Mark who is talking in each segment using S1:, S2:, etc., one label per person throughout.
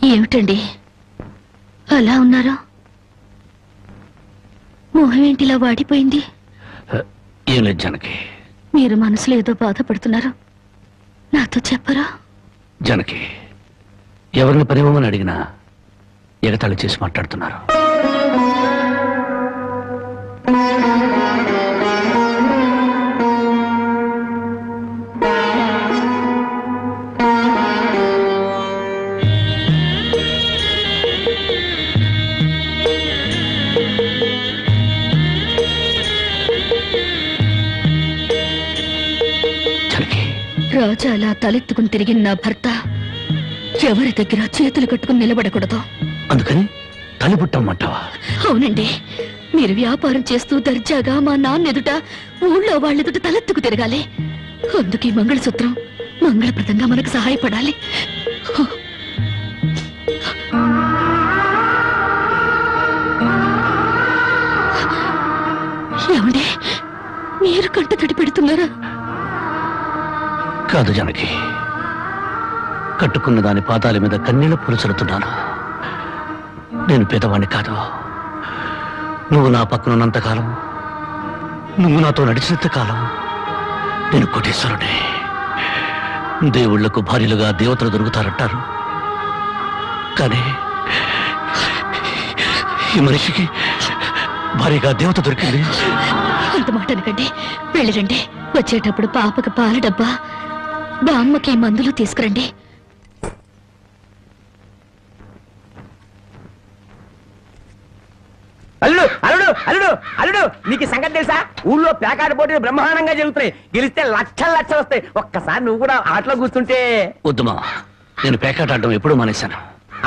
S1: ఏమిటండి అలా ఉన్నారా? మొహం ఏంటిలా వాడిపోయింది?
S2: ఏం లేదు జానకి.
S1: మీరు మనసులో ఏదో బాధపడుతున్నారు, నాతో చెప్పరా?
S2: జానకి, ఎవరిని పరిమమని అడిగినా ఎగతాళి చేసి మాట్లాడుతున్నారు.
S1: రాజా అలా తలెత్తుకుని తిరిగిన నా భర్త ఎవరి దగ్గర చేతులు కట్టుకుని నిలబడకూడదు.
S2: అందుకని తలిపుట్టమ్మంటావా?
S1: అవునండి, మీరు వ్యాపారం చేస్తూ దర్జాగా మా నాన్న ఎదుట, ఊళ్ళో వాళ్ళెదుట తలెత్తుకు తిరగాలి. అందుకే మంగళసూత్రం మంగళప్రదంగా మనకు సహాయపడాలి. ఏమండి, మీరు కంట తడి పెడుతున్నారా?
S2: కాదు జానకి, కట్టుకున్న దాని పాదాల మీద కన్నీళ్ల పులుసలుతున్నాను. నేను పేదవాణ్ణి కాదు. నువ్వు నా పక్కనున్నంతకాలం, నువ్వు నాతో నడిచినంత కాలం నేను కోటీశ్వరుడే. దేవుళ్లకు భార్యలుగా దేవతలు దొరుకుతారంటారు, కానీ ఈ మనిషికి భార్యగా దేవత దొరికింది.
S1: అంత మాట అనకండి, వెళ్ళిరండి. వచ్చేటప్పుడు పాపకి పాల డబ్బా, బామ్మకి మందులు తీసుకురండి.
S3: అల్లుడు అల్లుడు అల్లుడు అల్లుడు, నీకు సంగతి తెలుసా? ఊళ్ళో ప్యాకాట పోటీలు బ్రహ్మాండంగా జరుగుతున్నాయి. గెలిస్తే లక్షలు లక్షలు వస్తాయి. ఒక్కసారి నువ్వు కూడా ఆటలో కూర్చుంటే.
S2: వద్దుమా, నేను పేకాట ఆడడం ఎప్పుడూ మానేశాను.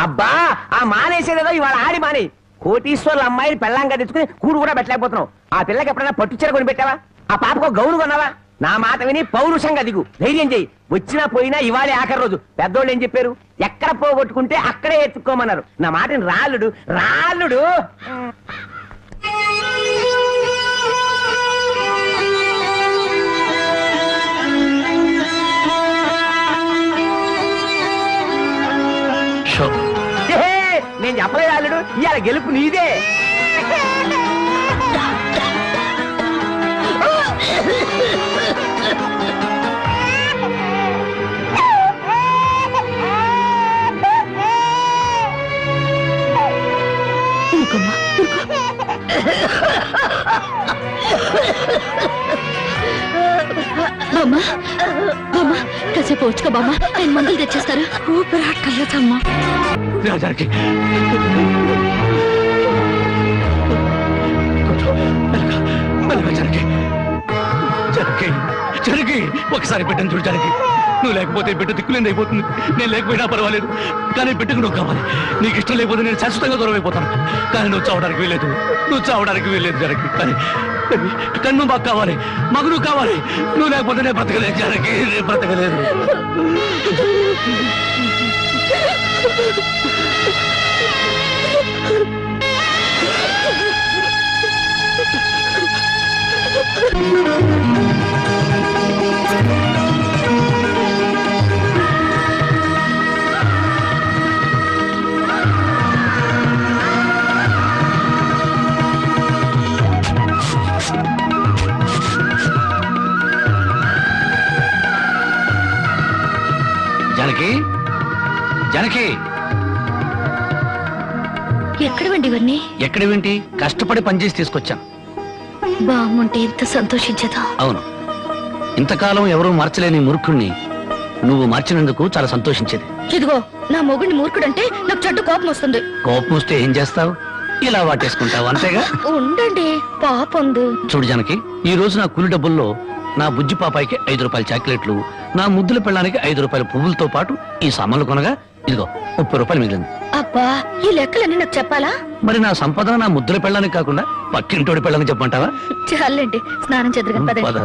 S3: అబ్బా, ఆ మానేసేదేదో ఇవాళ ఆడి మానే. కోటీశ్వర్ల అమ్మాయిని పెళ్ళంగా తెచ్చుకుని కూడు కూడా పెట్టలేకపోతున్నావు. ఆ పిల్లకి ఎప్పుడైనా పట్టుచీర కొని పెట్టావా? ఆ పాపకు గౌను కొన్నావా? నా మాట విని పౌరుషంగా దిగు, ధైర్యం చెయ్యి. వచ్చినా పోయినా ఇవాళే ఆఖరి రోజు. పెద్దోళ్ళు ఏం చెప్పారు? ఎక్కడ పోగొట్టుకుంటే అక్కడే ఎత్తుక్కోమన్నారు. నా మాటని రాళ్ళుడు రాళ్ళుడు. నేను చెప్పలేదు రాళ్ళుడు, ఇవాళ గెలుపు నీదే.
S1: బామ్మా బామ్మా, కాసేపు వచ్చుకో బామ్మా, ఆయన మందులు తెచ్చేస్తారు. ఊపిరాటమ్మా.
S2: ఒకసారి బిడ్డను చూడు జానకి. నువ్వు లేకపోతే బిడ్డ దిక్కులేంది అయిపోతుంది. నేను లేకపోయినా పర్వాలేదు, కానీ బిడ్డకు నువ్వు కావాలి. నీకు ఇష్టం లేకపోతే నేను శాశ్వతంగా దూరం అయిపోతాను. కానీ నువ్వు చావడానికి వీలేదు, నువ్వు చావడానికి వీలేదు జానకి. కానీ నువ్వు మాకు కావాలి, మాకు నువ్వు కావాలి. నువ్వు లేకపోతే నేను బ్రతకలేదు జానకి, నేను బ్రతకలేదు. జానకి, జానకి,
S1: ఎక్కడవండి ఇవన్నీ?
S2: ఎక్కడేంటి, కష్టపడి పనిచేసి తీసుకొచ్చాను.
S1: బామ్ముంటే ఎంత సంతోషించదా?
S2: అవును, ఇంతకాలం ఎవరూ మార్చలేని మూర్ఖుణ్ణి నువ్వు మార్చినందుకు చాలా సంతోషించేది.
S1: ఇదిగో, నా మొగుడిని మూర్ఖుడంటే నాకు చెడ్డ కోపం వస్తుంది.
S2: కోపం వస్తే ఏం చేస్తావు? ఇలా వాటేసుకుంటావు, అంతేగా.
S1: ఉండండి, పాపందు.
S2: చూడు జానకి, ఈ రోజు నా కూలి డబ్బుల్లో నా బుజ్జి పాపాయికి 5 రూపాయల చాక్లెట్లు, నా ముద్దుల పెళ్ళానికి 5 రూపాయల పువ్వులతో పాటు ఈ సామాన్లు కొనగా ఇదిగో 30 రూపాయలు మిగిలింది.
S1: అబ్బా, ఈ లెక్కలన్నీ నాకు చెప్పాలా?
S2: మరి నా సంపద నా ముద్దుల పెళ్ళానికి కాకుండా పక్కింటోడి పెళ్ళానికి చెప్పమంటావా?
S1: చాలండి, స్నానం చేద్దరు కదా.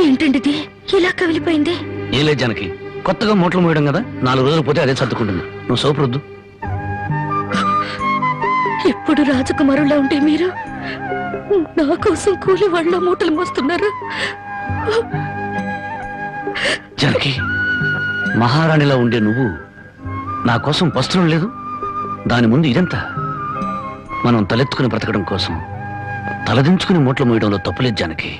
S1: ఏంటండి ఇలా కవిలిపోయింది?
S2: ఏ లేదు జానకి, కొత్తగా మూటలు మోయడం కదా, 4 రోజులు పోతే అదే సర్దుకుంటుంది. నువ్వు సోపు రుద్దు.
S1: ఇప్పుడు రాజకుమారులా ఉంటే మీరు నా కోసం కూలి వాళ్ళ మూటలు మోస్తున్నారు.
S2: జానకి, మహారాణిలా ఉండే నువ్వు నా కోసం వస్త్రం లేదు, దాని ముందు ఇదంతా. మనం తలెత్తుకుని బ్రతకడం కోసం తలదించుకుని మూటలు మోయడంలో తప్పులేదు జానకి.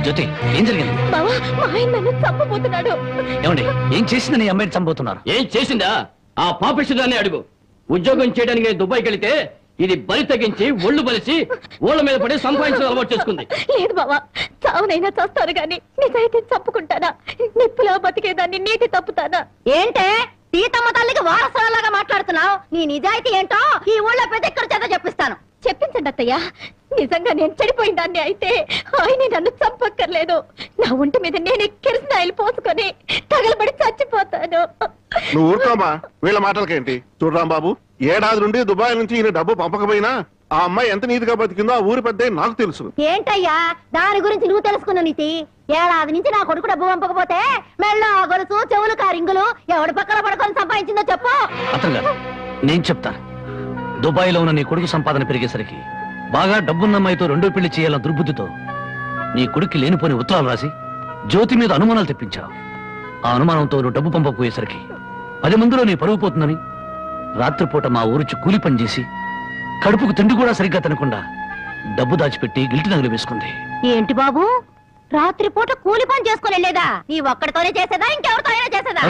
S2: జ్యోతి, ఏం జరిగింది? ఏమండి, ఏం చేసిందని ఈ అమ్మాయిని చంపుతున్నారు?
S4: ఏం చేసిందా? ఆ పాపిష్టిదాన్ని అడుగు. ఉద్యోగం చేయడానికి దుబాయ్కి వెళితే ఇది బలి తగ్గించి ఒళ్ళు బలిసి ఓళ్ళ మీద పడి సంపాదించడం అలవాటు చేసుకుంది.
S1: లేదు బావా, చావునైనా చేస్తారు గాని నిజాయితీ చంపుకుంటానా? నిప్పులా బతికేదాన్ని నీటి తప్పుతానా?
S5: ఏంటే సీతమ్మ తల్లికి వారసులాగా మాట్లాడుతున్నావు? నీ నిజాయితీ ఏంటో ఈ ఊళ్ళో పెద్ద ఇక్కడ చేత చెప్పిస్తాను.
S1: చెప్పించండి అత్తయ్య. నిజంగా నేను చెడిపోయిన దాన్ని అయితే ఆయన నన్ను చంపక్కర్లేదు. నా ఒంటి మీద నేనే కిరసనాయిలు పోసుకొని తగలబడి చచ్చిపోతాను.
S6: నువ్వు ఊరుకోమా, వీళ్ళ మాటలకేంటి? చూడరాం బాబు, ఏడాది నుండి దుబాయ్ నుంచి ఈయన డబ్బు పంపకపోయినా ఆ అమ్మాయి ఎంత నీతిగా బతికిందో ఆ ఊరి పెద్ద నాకు తెలుసు.
S5: ఏంటయ్యా దాని గురించి నువ్వు తెలుసుకున్న నీతి? ఏడాది నుంచి నా కొడుకు డబ్బు పంపకపోతే మెళ్ళ గొలుసు చెవులు కారింగులు ఎవడి పక్కన పడుకొని సంపాదించిందో చెప్పు.
S2: అతను నేను చెప్తాను. దుబాయ్ లో ఉన్న నీ కొడుకు సంపాదన పెరిగేసరికి బాగా డబ్బున్న అమ్మాయితో 2వ పెళ్లి చేయాలన్న దుర్బుద్ధితో నీ కొడుక్కి లేనిపోని ఉత్తరాలు రాసి జ్యోతి మీద అనుమానాలు తెప్పించావు. ఆ అనుమానంతో నువ్వు డబ్బు పంపకపోయేసరికి 10 మందిలో నీ పరువు పోతుందని రాత్రిపూట మా ఊరుచి కూలి పని చేసి కడుపుకు తిండి కూడా సరిగ్గా తినకుండా డబ్బు దాచిపెట్టి గిల్టి నగలు వేసుకుంది.
S5: ఏంటి బాబు, రాత్రిపూట కూలి పని చేసుకుని వెళ్ళేదా? నీ ఒక్కడితోనే చేసేదా ఇంకెవరితో అయినా చేసేదా?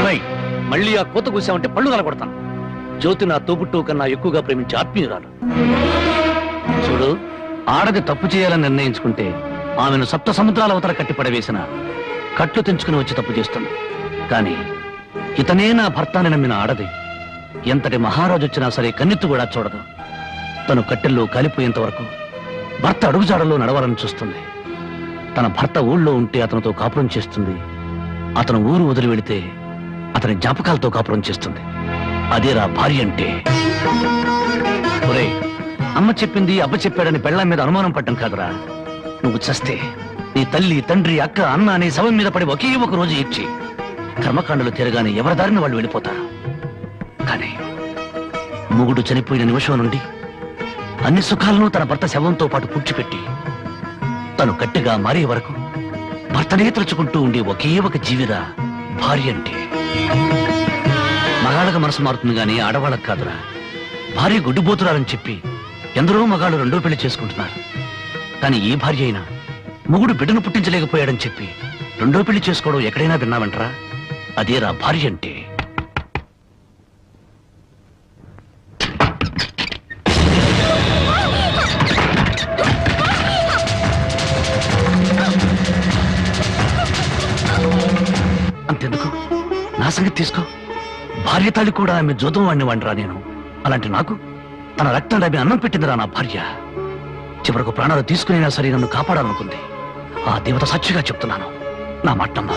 S2: మళ్ళీ ఆ కోత కూసామంటే పళ్ళు నలగొడతాను. జ్యోతి నా తోబుట్టు కన్నా ఎక్కువగా ప్రేమించే ఆత్మీయురాలు. చూడు, ఆడది తప్పు చేయాలని నిర్ణయించుకుంటే ఆమెను 7 సముద్రాల అవతల కట్టి పడవేసిన కట్లు తెంచుకుని వచ్చి తప్పు చేస్తుంది. కానీ ఇతనే నా భర్తాన్ని నమ్మిన ఆడది ఎంతటి మహారాజు వచ్చినా సరే కన్నెత్తు కూడా చూడదు. తను కట్టెల్లో కాలిపోయేంత వరకు భర్త అడుగుజాడల్లో నడవాలని చూస్తుంది. తన భర్త ఊళ్ళో ఉంటే అతనితో కాపురం చేస్తుంది. అతను ఊరు వదిలి వెళితే అతని జ్ఞాపకాలతో కాపురం చేస్తుంది. అదేరా భార్య అంటే. ఒరేయ్, అమ్మ చెప్పింది అబ్బ చెప్పాడని పెళ్ళాం మీద అనుమానం పడ్డం కాదురా. నువ్వు చస్తే నీ తల్లి, తండ్రి, అక్క, అన్న అనే శవం మీద పడి ఒకే ఒక రోజు ఏడ్చి కర్మకాండలు తిరగానే ఎవరి దారిని వాళ్ళు వెళ్ళిపోతారు. కానీ మొగుడు చనిపోయిన నిమిషం నుండి అన్ని సుఖాలను తన భర్త శవంతో పాటు పూడ్చిపెట్టి తను గట్టిగా మారే వరకు భర్తనే తలుచుకుంటూ ఉండే ఒకే ఒక జీవిరా భార్య అంటే. మగాళ్ళకి మనసు మారుతుంది గానీ ఆడవాళ్ళకు కాదురా. భార్య గుడ్డిపోతురాలని చెప్పి ఎందరో మగాళ్ళు 2వ పెళ్లి చేసుకుంటున్నారు. కానీ ఏ భార్య అయినా మొగుడు బిడ్డను పుట్టించలేకపోయాడని చెప్పి 2వ పెళ్లి చేసుకోవడం ఎక్కడైనా విన్నావంటరా? అదేరా భార్య అంటే. అంతెందుకు, నా సంగతి తీసుకో. భార్య తాళి కూడా ఆమె జోదం వాడిని వాడిరా నేను. అలాంటి నాకు తన రక్తం ఆమె అన్నం పెట్టిందిరా నా భార్య. చివరకు ప్రాణాలు తీసుకునేనా సరే నన్ను కాపాడాలనుకుంది. ఆ దేవత సాక్షిగా చెప్తున్నాను, నా మట్టమ్మ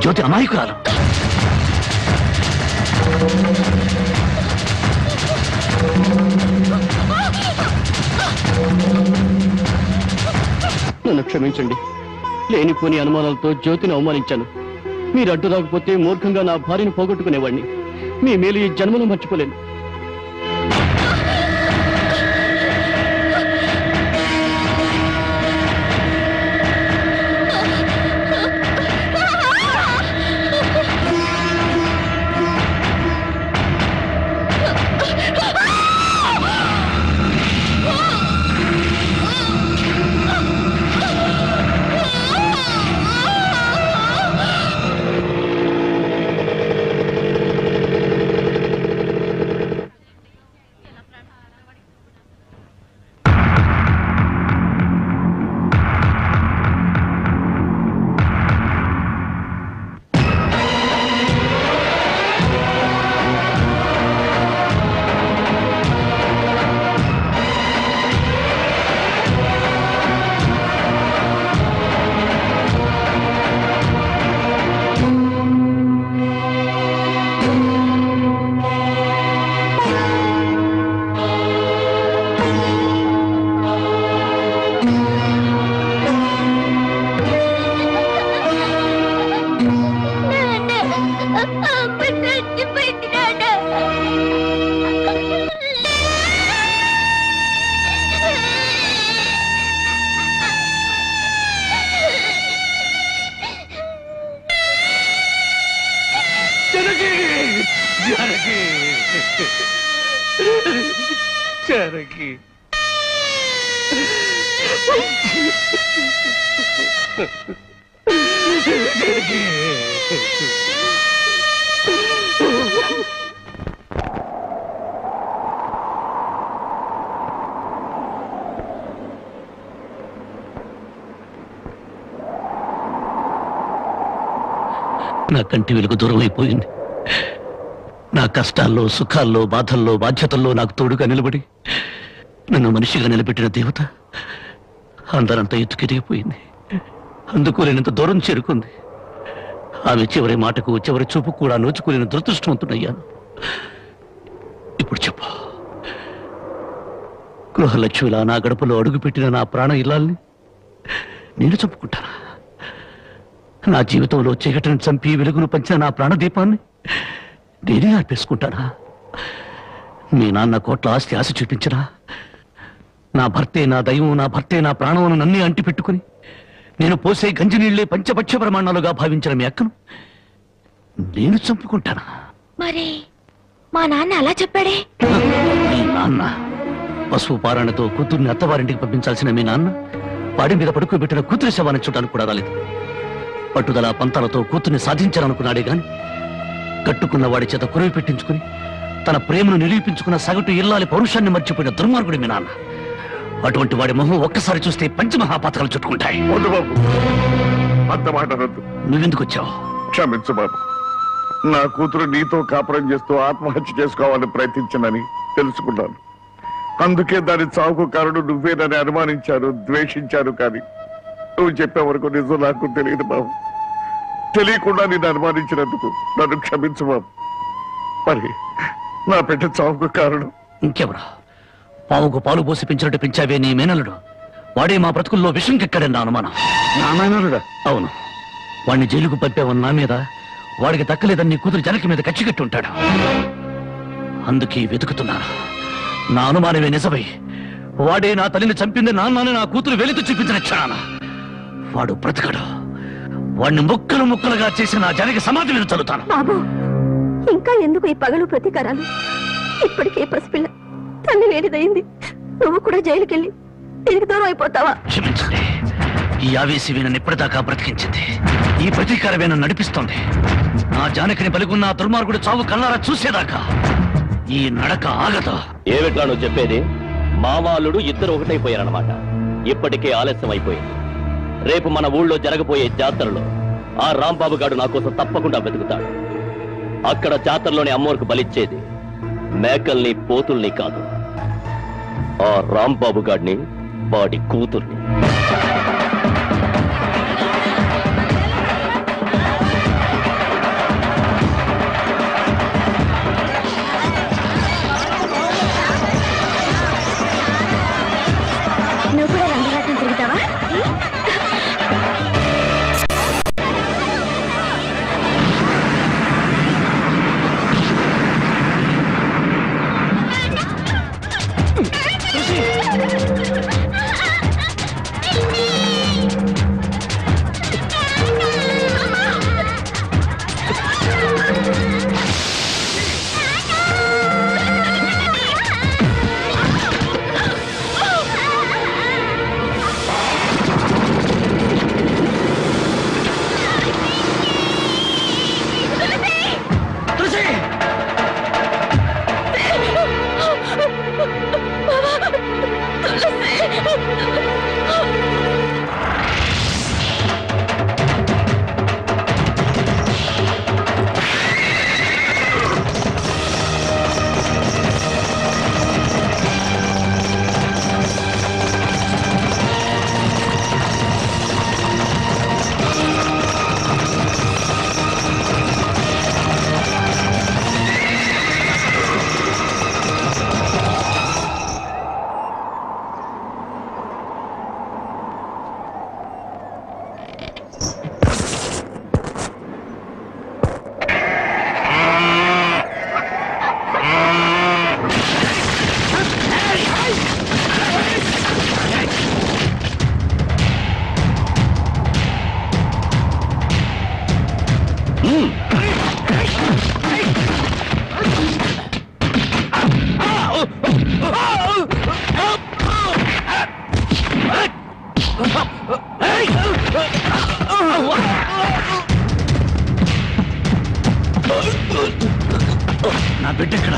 S2: జ్యోతి అమాయకురాలు.
S4: నన్ను క్షమించండి. లేనిపోని అనుమానాలతో జ్యోతిని అవమానించాను. మీరు అడ్డు రాకపోతే మూర్ఖంగా నా భార్యను పోగొట్టుకునేవాడిని. మీ మేలు ఈ జన్మలో మర్చిపోలేను.
S2: Cherokee. నా కంటి వెలుగు దూరం అయిపోయింది. నా కష్టాల్లో, సుఖాల్లో, బాధల్లో, బాధ్యతల్లో నాకు తోడుగా నిలబడి నన్ను మనిషిగా నిలబెట్టిన దేవత అందరంతా ఎత్తుకెదిగిపోయింది. అందుకోలేనంత దూరం చేరుకుంది. ఆమె చివరి మాటకు, చివరి చూపు కూడా నోచుకోలేని దురదృష్టవంతుడయ్యాను. ఇప్పుడు చెప్పు, గృహలక్ష్మిలా నా గడపలో అడుగుపెట్టిన నా ప్రాణ ఇల్లాల్ని నేను చంపుకుంటానా? నా జీవితంలో చీకటిని చంపి వెలుగును పంచిన నా ప్రాణదీపాన్ని నేనే ఆర్పేసుకుంటానా? మీ నాన్న కోట్ల ఆస్తి ఆశ చూపించరా? నా భర్తే నా దైవం, నా భర్తే నా ప్రాణమును నన్నే అంటి పెట్టుకుని నేను పోసే గంజినీళ్లే పంచపక్ష ప్రమాణాలుగా భావించిన మీ అక్కను నేను చంపుకుంటానా?
S5: మరి మా నాన్న అలా చెప్పాడే.
S2: మీ నాన్న పశువు పారాణతో కూతుర్ని అత్తవారింటికి పంపించాల్సిన మీ నాన్న వాడి మీద పడుకోబెట్టిన కూతురి శవాన్ని చూడడానికి కూడా రాలేదు. పట్టుదల పంతాలతో కూతుర్ని సాధించాలనుకున్నాడే గాని కట్టుకున్న వాడి చేత కురవి పెట్టించుకుని తన ప్రేమను నిరూపించుకున్న సగటు ఇల్లాలి పౌరుషాన్ని మర్చిపోయిన దుర్మార్గుడి మీ నాన్న. అటువంటి వాడి మొహం ఒక్కసారి చూస్తే పంచమహాపాతకాలు చుట్టుకుంటాయి.
S6: అంత మాట అనొద్దు.
S2: నువ్వెందుకు వచ్చావు?
S6: క్షమించు బాబు. నా కూతురు నీతో కాపురం చేస్తూ ఆత్మహత్య చేసుకోవాలని ప్రయత్నించనని తెలుసుకున్నాను. అందుకే దాని చావుకు కారణం నువ్వేనని అనుమానించాను, ద్వేషించాను. కానీ నువ్వు చెప్పే వరకు నిజం నాకు తెలియదు బాబు. తెలియకుండా నేను అనుమానించినందుకు నన్ను క్షమించు బాబు. మరి నా బిడ్డ చావుకు కారణం
S2: ఇంకెవరా? పావుకు పాలు పోసి పెంచినట్టు పెంచావే నీ మేనలుడు. వాడే మా బ్రతుకుల్లో విషం కెక్కడని నా అనుమానం.
S6: నా మేనలుడా?
S2: అవును. వాడిని జైలుకు పంపావని నా మీద, వాడికి దక్కలేదని నీ కూతురు జనకి మీద కచ్చికట్టి ఉంటాడు. అందుకే వెతుకుతున్నాను. నా అనుమానమే నిజమై వాడే నా తల్లిని చంపింది నాన్నని నా కూతురు వెలితో చూపించిన క్షణాన వాడు బ్రతకడు. వాడిని ముక్కలు ముక్కలుగా చేసి నా జనకి సమాధి మీద చల్లుతాను.
S5: బాబు, ఇంకా ఎందుకు ఈ పగలు ప్రతీకారాలు? ఇప్పటికే పసిపిల్ల తల్లి వేడిదయింది. నువ్వు కూడా జైలుకెళ్ళి తిరిగి దూరం అయిపోతావా?
S2: క్షమించండి. ఈ ఆవేశమే నన్ను ఇప్పటిదాకా బ్రతికించింది. ఈ ప్రతీకారమే నన్ను నడిపిస్తోంది. నా జానకిని బలిగున్న ఆ దుర్మార్గుడు చావు కల్లారా చూసేదాకా ఈ నడక ఆగదు.
S4: ఏమిట్లా నువ్వు చెప్పేది? మామాలుడు ఇద్దరు ఒకటైపోయారన్నమాట. ఇప్పటికే ఆలస్యం అయిపోయింది. రేపు మన ఊళ్ళో జరగబోయే జాతరలో ఆ రాంబాబు గారు నా కోసం తప్పకుండా వెతుకుతాడు. అక్కడ జాతరలోని అమ్మోరికి బలిచ్చేది మేకల్ని, పోతుల్ని కాదు, ఆ రాంబాబు గాడిని, వాడి కూతుర్ని.
S5: నువ్వు కూడా రంగరాటం తిరుగుతావా?
S2: నా బిడ్డ ఎక్కడ?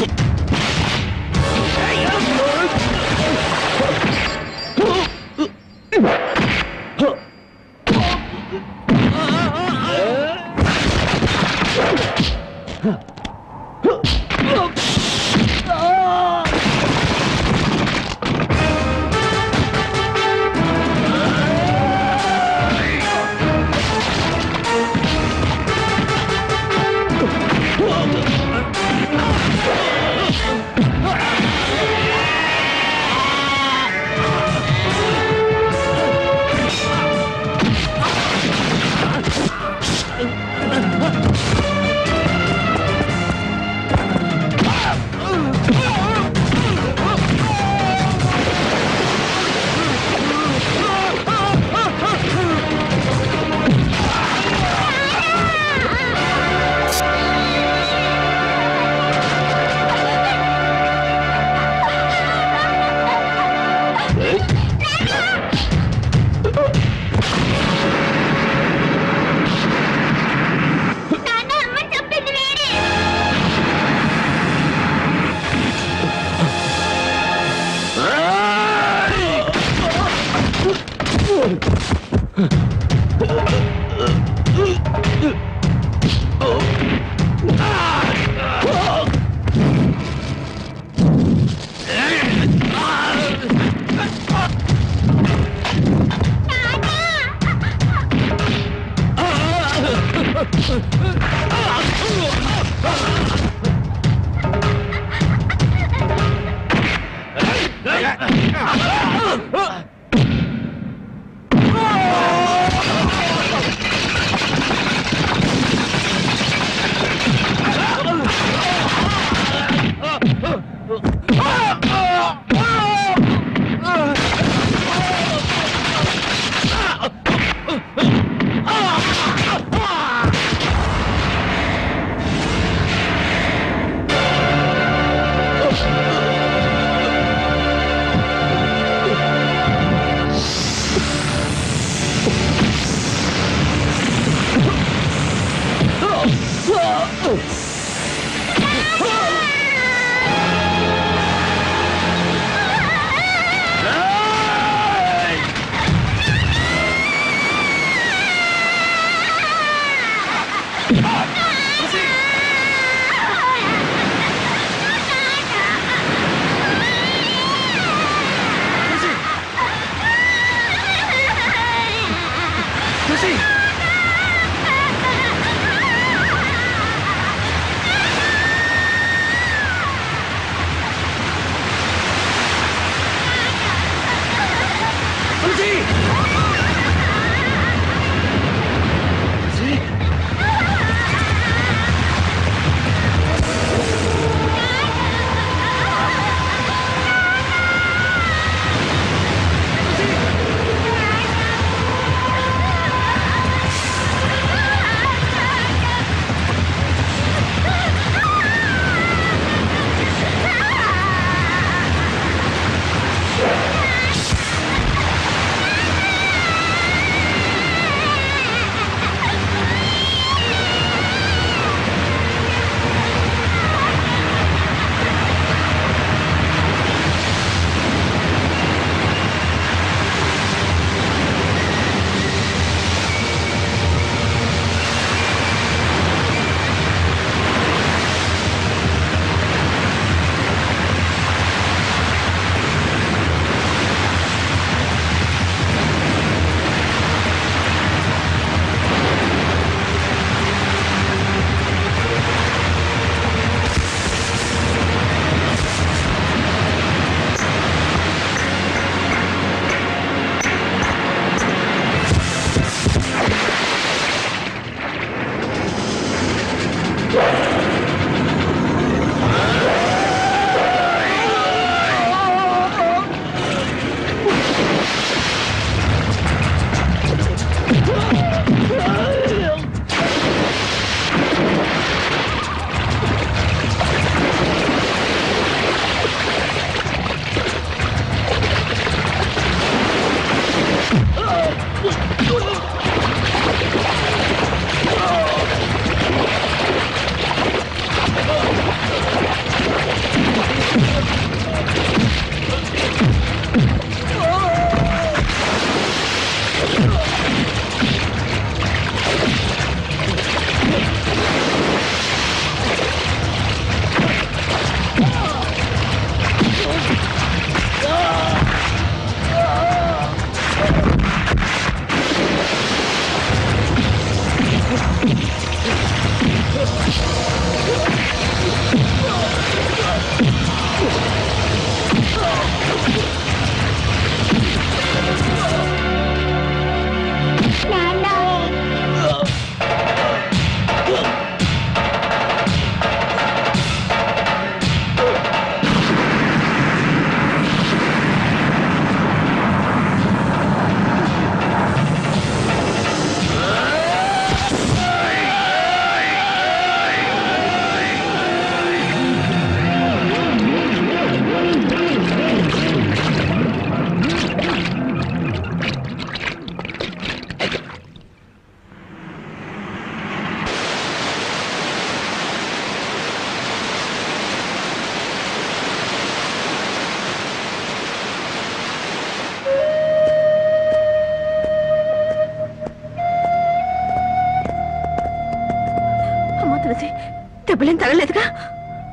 S1: దెబ్బలేం తగలేదుగా?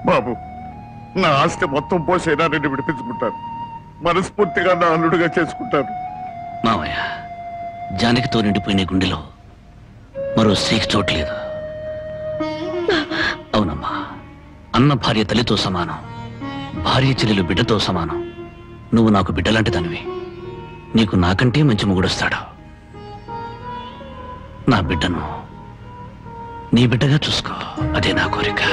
S6: బాబు, నా ఆస్తి మొత్తం పోసైనా నేను విడిపించుకుంటాను. మనస్ఫూర్తిగా నా అల్లుడుగా చేసుకుంటాను.
S2: మావయ్య, జానకితో నిండిపోయిన గుండెలో మరో స్త్రీకి చోట్లేదు. అవునమ్మా, అన్న భార్య తల్లితో సమానం, భార్య చెల్లెలు బిడ్డతో సమానం. నువ్వు నాకు బిడ్డలాంటి దానివి. నీకు నాకంటే మంచి మొగుడొస్తాడు. నా బిడ్డను నీ బిడ్డగా చూసుకో, అదే నా కోరిక.